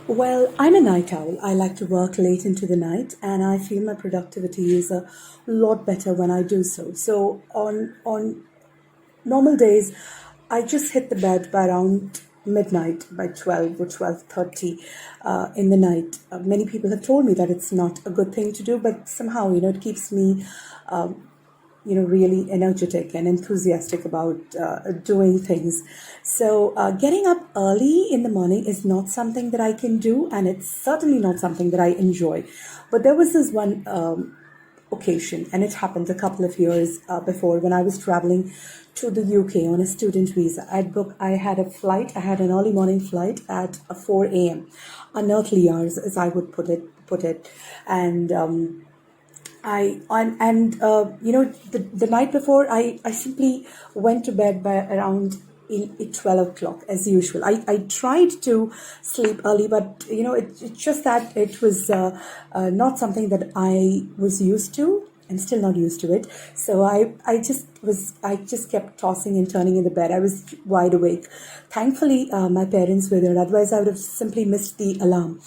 Well, I'm a night owl. I like to work late into the night, and I feel my productivity is a lot better when I do so. So on normal days, I just hit the bed by around midnight, by 12 or 12:30 in the night. Many people have told me that it's not a good thing to do, but somehow, it keeps me really energetic and enthusiastic about doing things. So, getting up early in the morning is not something that I can do, and it's certainly not something that I enjoy. But there was this one occasion, and it happened a couple of years before when I was traveling to the UK on a student visa. I had a flight. I had an early morning flight at 4 a.m. unearthly hours, as I would put it, and. The night before, I simply went to bed by around 12 o'clock as usual. I tried to sleep early, but it's just that it was not something that I was used to. I'm still not used to it. So I just kept tossing and turning in the bed. I was wide awake. Thankfully, my parents were there. Otherwise, I would have simply missed the alarm.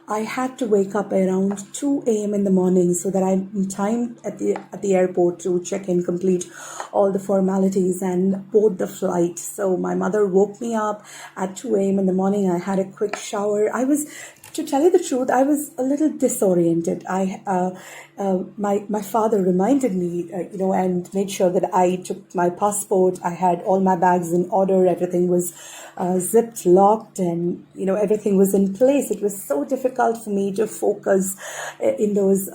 I had to wake up around 2 a.m. in the morning so that I'm in time at the airport to check in, complete all the formalities and board the flight. So my mother woke me up at 2 a.m. in the morning. I had a quick shower. To tell you the truth, I was a little disoriented. My father reminded me, and made sure that I took my passport. I had all my bags in order. Everything was zipped, locked, and everything was in place. It was so difficult for me to focus in those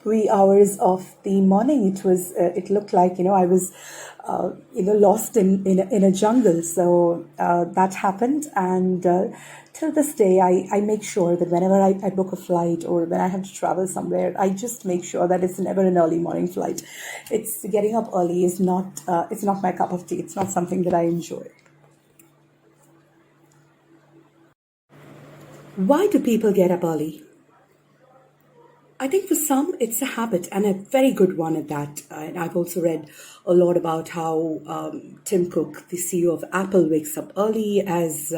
wee hours of the morning. It looked like I was lost in a jungle. So that happened, and till this day I make sure that whenever I book a flight or when I have to travel somewhere, I just make sure that it's never an early morning flight. It's getting up early is not it's not my cup of tea. It's not something that I enjoy. Why do people get up early? I think for some, it's a habit and a very good one at that. And I've also read a lot about how Tim Cook, the CEO of Apple, wakes up early, as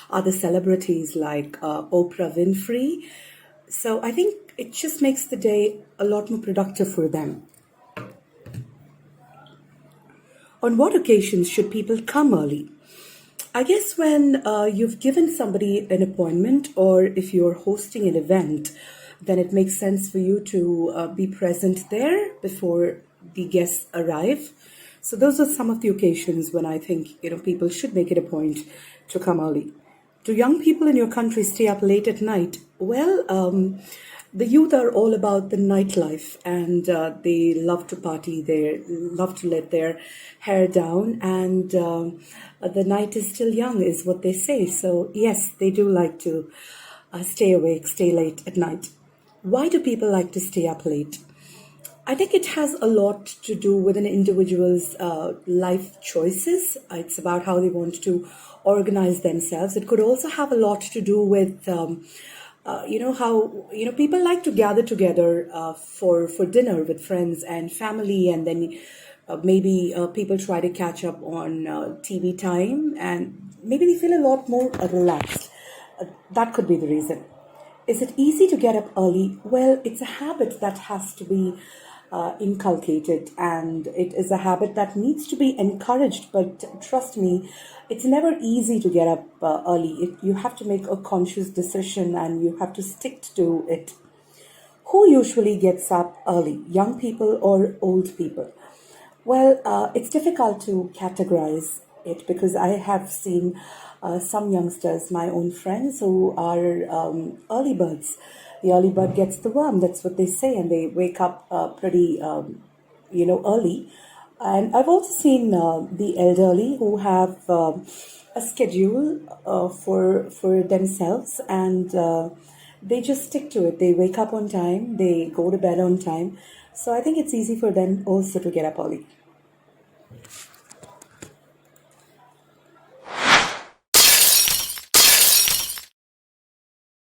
other celebrities like Oprah Winfrey. So I think it just makes the day a lot more productive for them. On what occasions should people come early? I guess when you've given somebody an appointment, or if you're hosting an event, then it makes sense for you to be present there before the guests arrive. So those are some of the occasions when I think people should make it a point to come early. Do young people in your country stay up late at night? Well, the youth are all about the nightlife, and they love to party. They love to let their hair down, and the night is still young, is what they say. So, yes, they do like to stay awake, stay late at night. Why do people like to stay up late? I think it has a lot to do with an individual's life choices. It's about how they want to organize themselves. It could also have a lot to do with, how people like to gather together for dinner with friends and family, and then maybe people try to catch up on TV time, and maybe they feel a lot more relaxed. That could be the reason. Is it easy to get up early? Well, it's a habit that has to be inculcated, and it is a habit that needs to be encouraged. But trust me, it's never easy to get up early. You have to make a conscious decision and you have to stick to it. Who usually gets up early, young people or old people? Well, it's difficult to categorize it because I have seen some youngsters, my own friends, who are early birds. The early bird gets the worm, that's what they say, and they wake up pretty, early. And I've also seen the elderly who have a schedule for themselves, and they just stick to it. They wake up on time, they go to bed on time. So I think it's easy for them also to get up early.